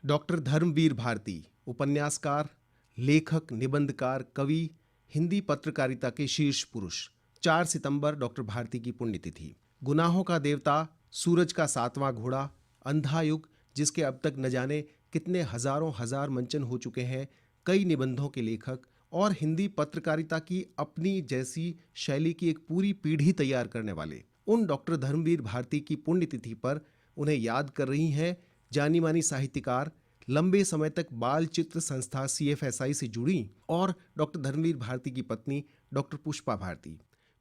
Doctor Dharmveer Bharti, उपन्यासकार, लेखक, निबंधकार, कवि, हिंदी पत्रकारिता के शीर्ष पुरुष। 4 सितंबर डॉक्टर भारती की पुण्यतिथि। गुनाहों का देवता, सूरज का 7वां घोड़ा, अंधा युग, जिसके अब तक न जाने कितने हजारों हजार मंचन हो चुके हैं, कई निबंधों के लेखक और हिंदी पत्रकारिता की अपनी जैसी शैली की एक पूरी पीढ़ी तैयार करने वाले उन डॉक्टर धर्मवीर भारती की पुण्यतिथि पर उन्हें याद कर रही हैं जानी मानी साहित्यकार, लंबे समय तक बाल चित्र संस्था CFSI से जुड़ी और डॉक्टर धर्मवीर भारती की पत्नी डॉक्टर पुष्पा भारती।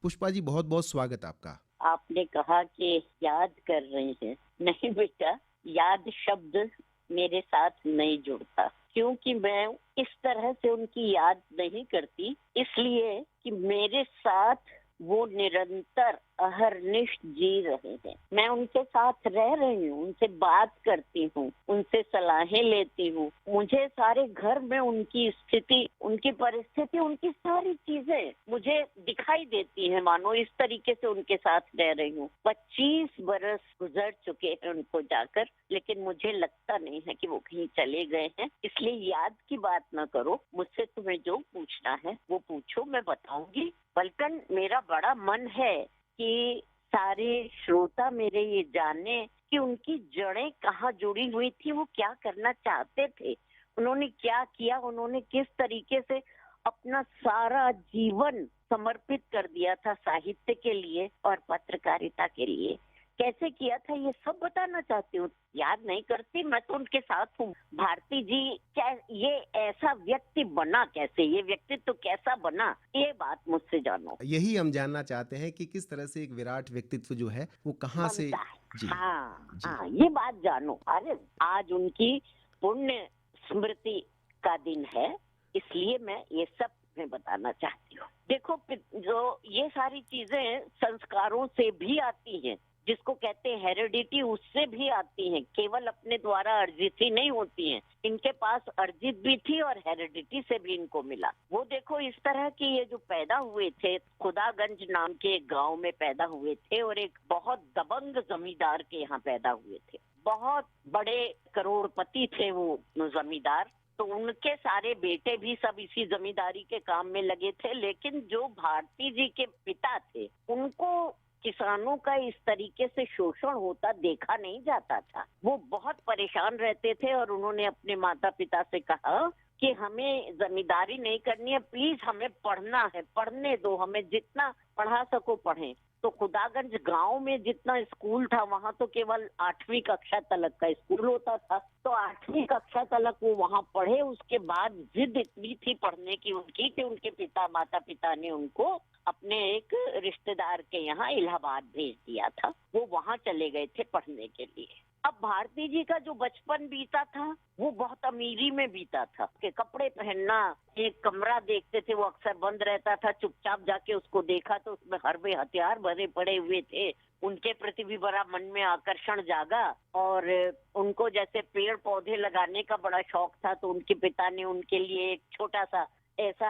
पुष्पा जी, बहुत बहुत स्वागत आपका। आपने कहा कि याद कर रहे हैं। नहीं बेटा, याद शब्द मेरे साथ नहीं जुड़ता, क्योंकि मैं इस तरह से उनकी याद नहीं करती, इसलिए कि मेरे साथ वो निरंतर अहरनिश जी रहे हैं। मैं उनके साथ रह रही हूँ, उनसे बात करती हूँ, उनसे सलाहें लेती हूँ। मुझे सारे घर में उनकी स्थिति, उनकी परिस्थिति, उनकी सारी चीजें मुझे दिखाई देती हैं, मानो इस तरीके से उनके साथ रह रही हूँ। 25 बरस गुजर चुके हैं उनको जाकर, लेकिन मुझे लगता नहीं है कि वो कहीं चले गए हैं। इसलिए याद की बात ना करो, मुझसे तुम्हें जो पूछना है वो पूछो, मैं बताऊंगी। बल्कि मेरा बड़ा मन है कि सारे श्रोता मेरे ये जाने कि उनकी जड़ें कहाँ जुड़ी हुई थी, वो क्या करना चाहते थे, उन्होंने क्या किया, उन्होंने किस तरीके से अपना सारा जीवन समर्पित कर दिया था साहित्य के लिए और पत्रकारिता के लिए। कैसे किया था ये सब बताना चाहती हूँ। याद नहीं करती, मैं तो उनके साथ हूँ। भारती जी क्या ये ऐसा व्यक्ति बना, कैसे ये व्यक्तित्व कैसा बना, ये बात मुझसे जानो। यही हम जानना चाहते हैं कि किस तरह से एक विराट व्यक्तित्व जो है वो कहाँ से। बनता है। जी हाँ जी। हाँ, ये बात जानो। अरे आज उनकी पुण्य स्मृति का दिन है, इसलिए मैं ये सब मैं बताना चाहती हूँ। देखो, जो ये सारी चीजें संस्कारों से भी आती हैं, जिसको कहते हैं हेरिडिटी, उससे भी आती हैं, केवल अपने द्वारा अर्जित ही नहीं होती हैं। इनके पास अर्जित भी थी और हेरिडिटी से भी इनको मिला। वो देखो इस तरह की, ये जो पैदा हुए थे, खुदागंज नाम के एक गांव में पैदा हुए थे और एक बहुत दबंग जमींदार के यहाँ पैदा हुए थे। बहुत बड़े करोड़पति थे वो जमींदार। तो उनके सारे बेटे भी सब इसी जमींदारी के काम में लगे थे, लेकिन जो भारती जी के पिता थे उनको किसानों का इस तरीके से शोषण होता देखा नहीं जाता था। वो बहुत परेशान रहते थे और उन्होंने अपने माता पिता से कहा कि हमें जमींदारी नहीं करनी है, प्लीज हमें पढ़ना है, पढ़ने दो, हमें जितना पढ़ा सको पढ़ें। तो खुदागंज गांव में जितना स्कूल था, वहां तो केवल 8वीं कक्षा तक का स्कूल होता था। तो 8वीं कक्षा तक वो वहां पढ़े। उसके बाद जिद इतनी थी पढ़ने की उनकी कि उनके माता पिता ने उनको अपने एक रिश्तेदार के यहाँ इलाहाबाद भेज दिया था। वो वहां चले गए थे पढ़ने के लिए। अब भारती जी का जो बचपन बीता था वो बहुत अमीरी में बीता था। के कपड़े पहनना, एक कमरा देखते थे वो अक्सर बंद रहता था, चुपचाप जाके उसको देखा तो उसमें हर्बे हथियार भरे पड़े हुए थे। उनके प्रति भी बड़ा मन में आकर्षण जागा और उनको जैसे पेड़ पौधे लगाने का बड़ा शौक था, तो उनके पिता ने उनके लिए एक छोटा सा ऐसा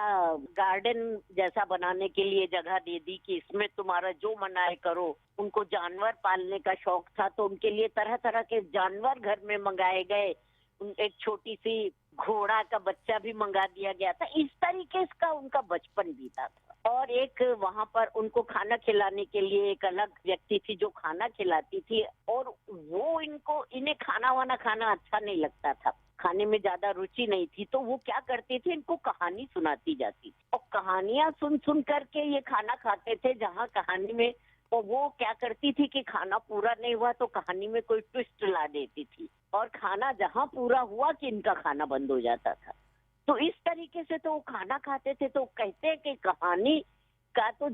गार्डन जैसा बनाने के लिए जगह दे दी कि इसमें तुम्हारा जो मन आए करो। उनको जानवर पालने का शौक था, तो उनके लिए तरह तरह के जानवर घर में मंगाए गए। एक छोटी सी घोड़ा का बच्चा भी मंगा दिया गया था। इस तरीके का उनका बचपन बीता था। और एक वहां पर उनको खाना खिलाने के लिए एक अलग व्यक्ति थी जो खाना खिलाती थी, और वो इन्हें खाना वाना खाना अच्छा नहीं लगता था, खाने में ज्यादा रुचि नहीं थी। तो वो क्या करते थे, इनको कहानी सुनाती जाती थी और कहानियां सुन सुन करके ये खाना खाते थे। जहाँ कहानी में और वो क्या करती थी कि खाना पूरा नहीं हुआ तो कहानी में कोई ट्विस्ट ला देती थी, और खाना जहाँ पूरा हुआ कि इनका खाना बंद हो जाता था। तो इस तरीके से तो वो खाना खाते थे। तो कहते हैं कि कहानी का तो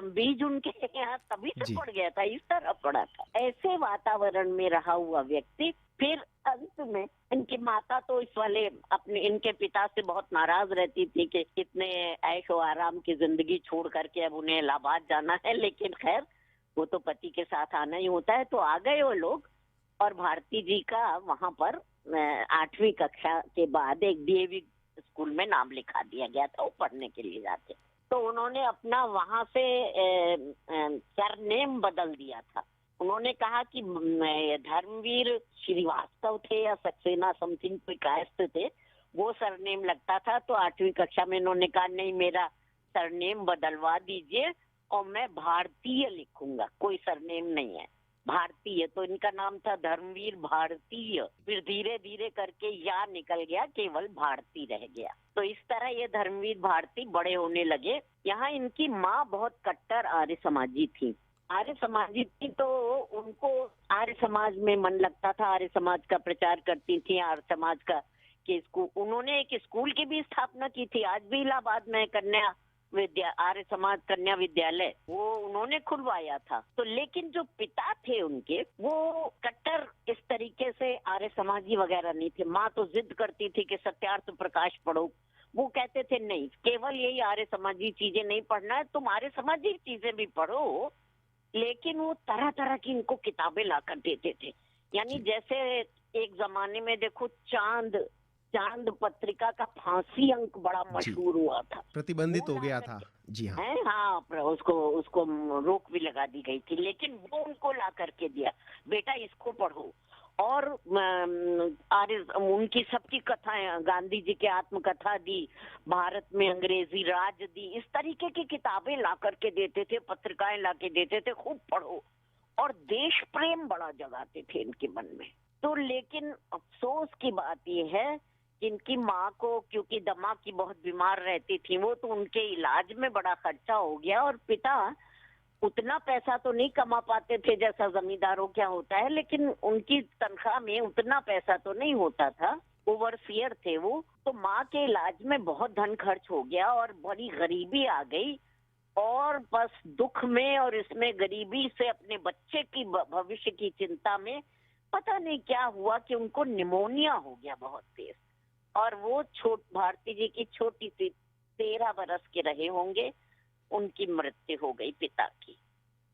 बीज उनके यहाँ तभी से जी पड़ गया था, इस तरह पड़ा था। ऐसे वातावरण में रहा हुआ व्यक्ति फिर अंत में इनकी माता तो इस वाले अपने इनके पिता से बहुत नाराज रहती थी कि इतने ऐशो आराम की जिंदगी छोड़ करके अब उन्हें इलाहाबाद जाना है। लेकिन खैर वो तो पति के साथ आना ही होता है, तो आ गए वो लोग। और भारती जी का वहां पर 8वीं कक्षा के बाद एक DAV स्कूल में नाम लिखा दिया गया था, वो पढ़ने के लिए जाते। तो उन्होंने अपना वहां से सरनेम बदल दिया था। उन्होंने कहा कि धर्मवीर श्रीवास्तव थे या सक्सेना समथिंग कोई कायस्थ थे, वो सरनेम लगता था। तो 8वीं कक्षा में इन्होंने कहा नहीं, मेरा सरनेम बदलवा दीजिए और मैं भारतीय लिखूंगा, कोई सरनेम नहीं है, भारतीय। तो इनका नाम था धर्मवीर भारतीय। फिर धीरे धीरे करके या निकल गया, केवल भारती रह गया। तो इस तरह ये धर्मवीर भारती बड़े होने लगे। यहाँ इनकी माँ बहुत कट्टर आर्य समाजी थी। आर्य समाजी थी तो उनको आर्य समाज में मन लगता था, आर्य समाज का प्रचार करती थी। आर्य समाज का के स्कूल, उन्होंने एक स्कूल की भी स्थापना की थी। आज भी इलाहाबाद में कन्या आर्य समाज कन्या विद्यालय वो उन्होंने खुलवाया था। तो लेकिन जो पिता थे उनके, वो कट्टर इस तरीके से आर्य समाजी वगैरह नहीं थे। माँ तो जिद करती थी कि सत्यार्थ प्रकाश पढ़ो, वो कहते थे नहीं, केवल यही आर्य समाजी चीजें नहीं पढ़ना है, तुम आर्य समाजी चीजें भी पढ़ो। लेकिन वो तरह तरह की इनको किताबें ला कर देते थे। यानी जैसे एक जमाने में देखो चांद पत्रिका का फांसी अंक बड़ा मशहूर हुआ था, प्रतिबंधित हो गया था। जी हाँ। है हाँ, उसको रोक भी लगा दी गई थी, लेकिन वो उनको ला करके दिया, बेटा इसको पढ़ो। और उनकी सबकी कथाएं, गांधी जी की आत्मकथा दी, भारत में अंग्रेजी राज दी, इस तरीके की किताबें ला करके देते थे, पत्रिकाएं ला के देते थे, खूब पढ़ो। और देश प्रेम बड़ा जगाते थे इनके मन में। तो लेकिन अफसोस की बात यह है कि इनकी माँ को, क्योंकि दमा की बहुत बीमार रहती थी वो, तो उनके इलाज में बड़ा खर्चा हो गया। और पिता उतना पैसा तो नहीं कमा पाते थे जैसा जमींदारों क्या होता है, लेकिन उनकी तनख्वाह में उतना पैसा तो नहीं होता था, ओवरसियर थे वो। तो माँ के इलाज में बहुत धन खर्च हो गया और बड़ी गरीबी आ गई। और बस दुख में और इसमें गरीबी से अपने बच्चे की भविष्य की चिंता में पता नहीं क्या हुआ कि उनको निमोनिया हो गया बहुत तेज। और वो भारती जी की छोटी सी 13 बरस के रहे होंगे, उनकी मृत्यु हो गई पिता की।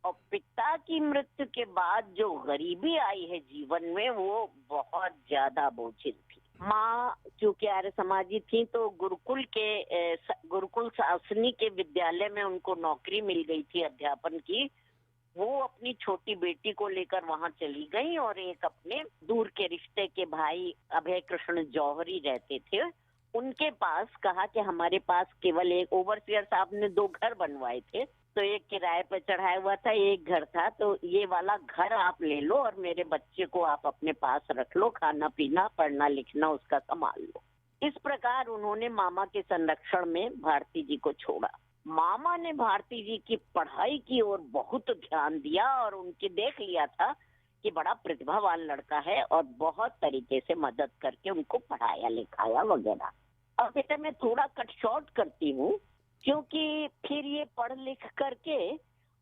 और पिता की मृत्यु के बाद जो गरीबी आई है जीवन में, वो बहुत ज्यादा बोझिल थी। माँ चूंकि आर्य समाजी थी तो गुरुकुल शासनी के विद्यालय में उनको नौकरी मिल गई थी अध्यापन की। वो अपनी छोटी बेटी को लेकर वहां चली गई और एक अपने दूर के रिश्ते के भाई अभय कृष्ण जौहरी रहते थे, उनके पास कहा कि हमारे पास केवल एक, ओवरसियर साहब ने 2 घर बनवाए थे, तो एक किराए पर चढ़ाया हुआ था, एक घर था, तो ये वाला घर आप ले लो और मेरे बच्चे को आप अपने पास रख लो, खाना पीना पढ़ना लिखना उसका संभाल लो। इस प्रकार उन्होंने मामा के संरक्षण में भारती जी को छोड़ा। मामा ने भारती जी की पढ़ाई की ओर बहुत ध्यान दिया और उनके देख लिया था कि बड़ा प्रतिभावान लड़का है, और बहुत तरीके से मदद करके उनको पढ़ाया लिखाया वगैरह। अब बेटा मैं थोड़ा कट शॉर्ट करती हूँ, क्योंकि फिर ये पढ़ लिख करके,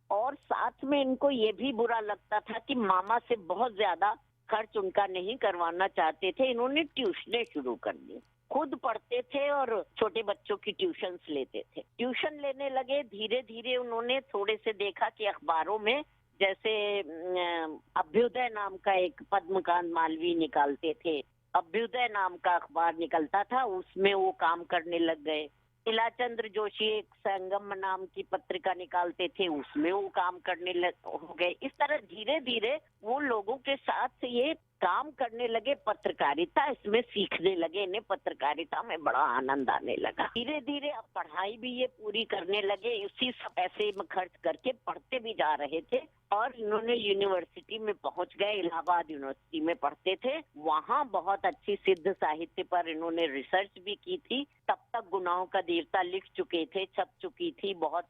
और साथ में इनको ये भी बुरा लगता था कि मामा से बहुत ज्यादा खर्च उनका नहीं करवाना चाहते थे। इन्होंने ट्यूशनें शुरू कर दी, खुद पढ़ते थे और छोटे बच्चों की ट्यूशन्स लेते थे। ट्यूशन लेने लगे, धीरे धीरे उन्होंने थोड़े से देखा कि अखबारों में जैसे अभ्युदय नाम का एक पद्मकांत मालवीय निकालते थे, अभ्युदय नाम का अखबार निकलता था, उसमें वो काम करने लग गए। इलाचंद्र जोशी एक संगम नाम की पत्रिका निकालते थे, उसमें वो काम करने हो गए। इस तरह धीरे धीरे वो लोगों के साथ ये काम करने लगे, पत्रकारिता इसमें सीखने लगे, इन्हें पत्रकारिता में बड़ा आनंद आने लगा। धीरे धीरे अब पढ़ाई भी ये पूरी करने लगे, उसी सब पैसे में खर्च करके पढ़ते भी जा रहे थे। और इन्होंने यूनिवर्सिटी में पहुंच गए, इलाहाबाद यूनिवर्सिटी में पढ़ते थे। वहां बहुत अच्छी सिद्ध साहित्य पर इन्होंने रिसर्च भी की थी। तब तक गुनाहों का देवता लिख चुके थे, छप चुकी थी, बहुत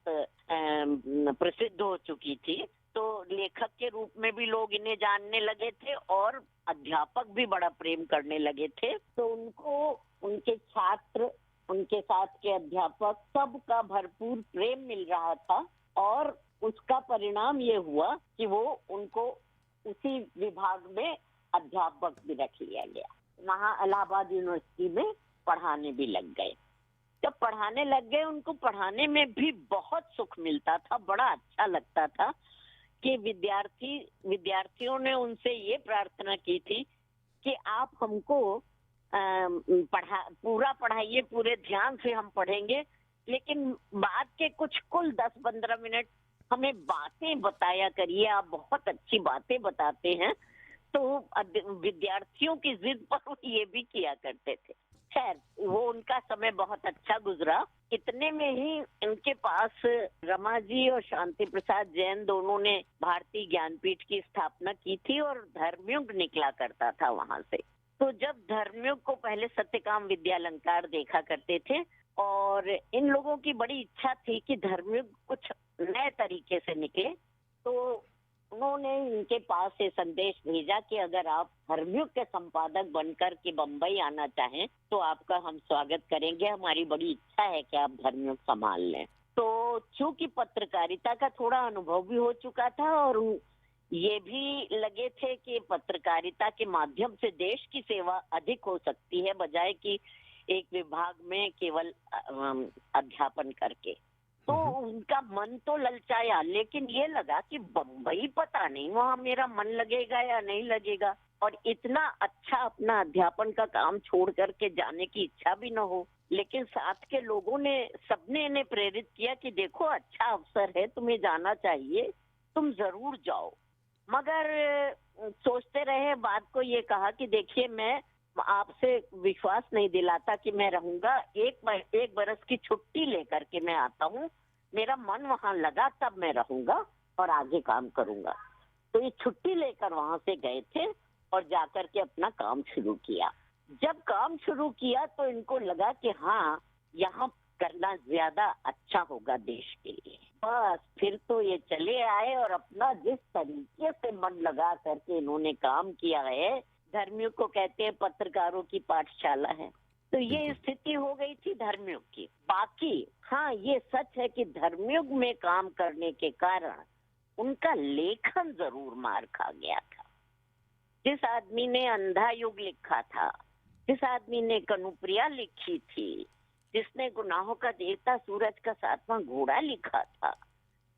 प्रसिद्ध हो चुकी थी। तो लेखक के रूप में भी लोग इन्हें जानने लगे थे और अध्यापक भी बड़ा प्रेम करने लगे थे। तो उनको उनके छात्र, उनके साथ के अध्यापक, सबका भरपूर प्रेम मिल रहा था। और उसका परिणाम ये हुआ कि वो उनको उसी विभाग में अध्यापक भी रख लिया गया। वहाँ इलाहाबाद यूनिवर्सिटी में पढ़ाने भी लग गए। जब पढ़ाने लग गए, उनको पढ़ाने में भी बहुत सुख मिलता था, बड़ा अच्छा लगता था कि विद्यार्थियों ने उनसे ये प्रार्थना की थी कि आप हमको पूरा पढ़ाइए, पूरे ध्यान से हम पढ़ेंगे, लेकिन बाद के कुछ कुल 10-15 मिनट हमें बातें बताया करिए, आप बहुत अच्छी बातें बताते हैं। तो विद्यार्थियों की जिद पर वो ये भी किया करते थे। खैर, वो उनका समय बहुत अच्छा गुजरा। इतने में ही इनके पास रमा जी और शांति प्रसाद जैन दोनों ने भारतीय ज्ञानपीठ की स्थापना की थी और धर्मयुग निकला करता था वहां से। तो जब धर्मयुग को पहले सत्यकाम विद्यालंकार देखा करते थे और इन लोगों की बड़ी इच्छा थी कि धर्मयुग कुछ नए तरीके से निकले, तो उन्होंने इनके पास ये संदेश भेजा कि अगर आप धर्मयुग के संपादक बनकर के बंबई आना चाहें तो आपका हम स्वागत करेंगे, हमारी बड़ी इच्छा है कि आप धर्मयुग संभाल लें। तो चूंकि पत्रकारिता का थोड़ा अनुभव भी हो चुका था और ये भी लगे थे कि पत्रकारिता के माध्यम से देश की सेवा अधिक हो सकती है बजाय कि एक विभाग में केवल अध्यापन करके। तो उनका मन तो ललचाया, लेकिन ये लगा कि बम्बई पता नहीं वहां मेरा मन लगेगा या नहीं लगेगा, और इतना अच्छा अपना अध्यापन का काम छोड़ करके जाने की इच्छा भी न हो। लेकिन साथ के लोगों ने सबने इन्हें प्रेरित किया कि देखो अच्छा अवसर है, तुम्हें जाना चाहिए, तुम जरूर जाओ। मगर सोचते रहे, बात को ये कहा कि देखिए मैं आपसे विश्वास नहीं दिलाता कि मैं रहूंगा, एक बरस की छुट्टी लेकर के मैं आता हूँ, मेरा मन वहां लगा तब मैं रहूंगा और आगे काम करूंगा। तो ये छुट्टी लेकर वहां से गए थे और जाकर के अपना काम शुरू किया। जब काम शुरू किया तो इनको लगा कि हाँ, यहाँ करना ज्यादा अच्छा होगा देश के लिए। बस फिर तो ये चले आए और अपना जिस तरीके से मन लगा करके इन्होंने काम किया है, धर्मयुग को कहते हैं पत्रकारों की पाठशाला है। तो ये स्थिति हो गई थी धर्मयुग की। बाकी हाँ, ये सच है कि धर्मयुग में काम करने के कारण उनका लेखन जरूर मार खा गया था। जिस आदमी ने अंधा युग लिखा था, जिस आदमी ने कनुप्रिया लिखी थी, जिसने गुनाहों का देवता सूरज का 7वां घोड़ा लिखा था,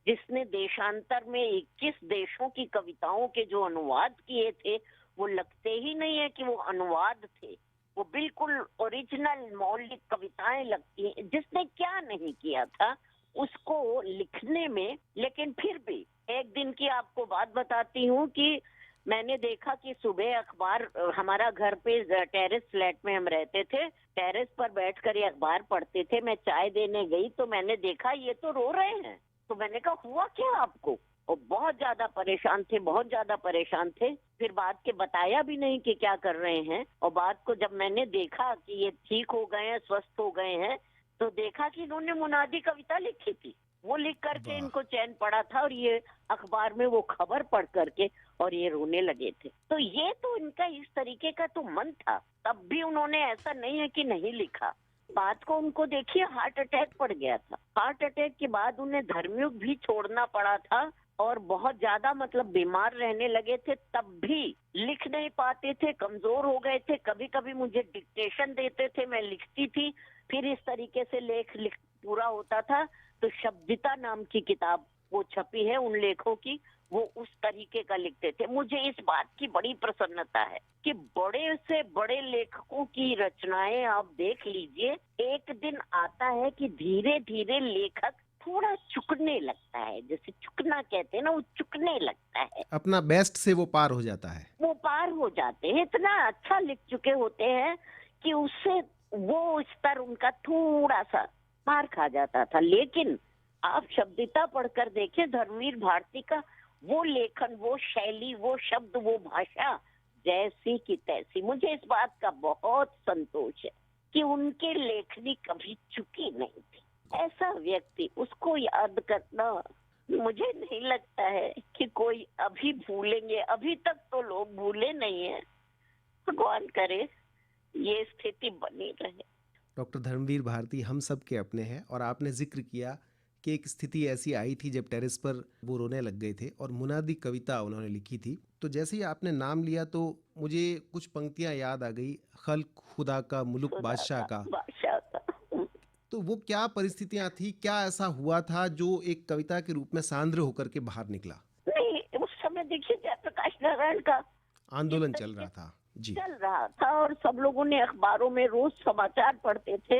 जिसने देशांतर में 21 देशों की कविताओं के जो अनुवाद किए थे, वो लगते ही नहीं है कि वो अनुवाद थे, वो बिल्कुल ओरिजिनल मौलिक कविताएं लगती हैं। जिसने क्या नहीं किया था उसको लिखने में। लेकिन फिर भी एक दिन की आपको बात बताती हूँ कि मैंने देखा कि सुबह अखबार, हमारा घर पे टेरेस फ्लैट में हम रहते थे, टेरेस पर बैठकर ये अखबार पढ़ते थे। मैं चाय देने गई तो मैंने देखा ये तो रो रहे हैं। तो मैंने कहा हुआ क्या आपको? और बहुत ज्यादा परेशान थे, बहुत ज्यादा परेशान थे। फिर बात के बताया भी नहीं कि क्या कर रहे हैं। और बात को जब मैंने देखा कि ये ठीक हो गए हैं, स्वस्थ हो गए हैं, तो देखा कि इन्होंने मुनादी कविता लिखी थी। वो लिख करके इनको चैन पड़ा था और ये अखबार में वो खबर पढ़ करके और ये रोने लगे थे। तो ये तो इनका इस तरीके का तो मन था। तब भी उन्होंने ऐसा नहीं है कि नहीं लिखा। बात को उनको देखिए, हार्ट अटैक पड़ गया था। हार्ट अटैक के बाद उन्हें धर्मयुग भी छोड़ना पड़ा था और बहुत ज्यादा मतलब बीमार रहने लगे थे। तब भी लिख नहीं पाते थे, कमजोर हो गए थे। कभी कभी मुझे डिक्टेशन देते थे, मैं लिखती थी, फिर इस तरीके से लेख पूरा होता था। तो शब्दिता नाम की किताब वो छपी है उन लेखों की, वो उस तरीके का लिखते थे। मुझे इस बात की बड़ी प्रसन्नता है कि बड़े से बड़े लेखकों की रचनाएं आप देख लीजिए, एक दिन आता है कि धीरे धीरे लेखक थोड़ा चुकने लगता है, जैसे चुकना कहते हैं ना, वो चुकने लगता है, अपना बेस्ट से वो पार हो जाता है। वो पार हो जाते हैं। इतना अच्छा लिख चुके होते हैं कि उससे वो स्तर उनका थोड़ा सा मार खा जाता था। लेकिन आप शब्दिता पढ़कर देखें, धर्मवीर भारती का वो लेखन, वो शैली, वो शब्द, वो भाषा जैसी की तैसी। मुझे इस बात का बहुत संतोष है कि उनके लेखनी कभी चुकी नहीं थी। ऐसा व्यक्ति, उसको याद करना मुझे नहीं लगता है कि कोई अभी भूलेंगे। अभी तक तो लोग भूले नहीं है। भगवान करे ये स्थिति बनी रहे। डॉक्टर धर्मवीर भारती हम सब के अपने हैं। और आपने जिक्र किया कि एक स्थिति ऐसी आई थी जब टेरेस पर वो रोने लग गए थे और मुनादी कविता उन्होंने लिखी थी। तो जैसे ही आपने नाम लिया तो मुझे कुछ पंक्तियां याद आ गई, खल्क खुदा का, मुल्क बादशाह का। बादशाह का। तो वो क्या परिस्थितियां थी, क्या ऐसा हुआ था जो एक कविता के रूप में सांद्र होकर के बाहर निकला? नहीं, उस समय देखिए जयप्रकाश नारायण का आंदोलन चल रहा था जी। चल रहा था और सब लोगों ने अखबारों में रोज समाचार पढ़ते थे।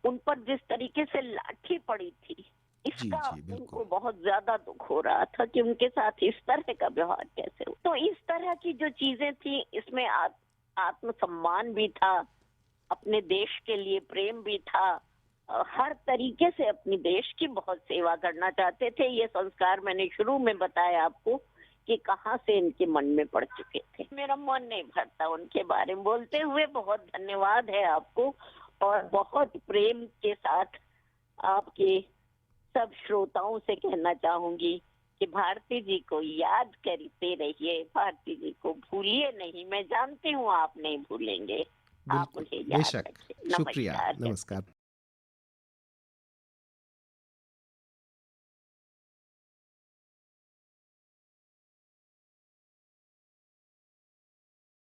उन पर जिस तरीके से लाठी पड़ी थी, इसका जी, उनको बिल्कुल। बहुत ज्यादा दुख हो रहा था कि उनके साथ इस तरह का व्यवहार कैसे हो। तो इस तरह की जो चीजें थी, इसमें आत्मसम्मान भी था, अपने देश के लिए प्रेम भी था, हर तरीके से अपनी देश की बहुत सेवा करना चाहते थे। ये संस्कार मैंने शुरू में बताया आपको कि कहाँ से इनके मन में पड़ चुके थे। मेरा मन नहीं भरता उनके बारे में बोलते हुए। बहुत धन्यवाद है आपको, और बहुत प्रेम के साथ आपके सब श्रोताओं से कहना चाहूंगी कि भारती जी को याद करते रहिए, भारती जी को भूलिए नहीं। मैं जानती हूँ आप नहीं भूलेंगे, आप बिल्कुल, उन्हें याद बेशक। रखिए। शुक्रिया, नमस्कार। नमस्कार।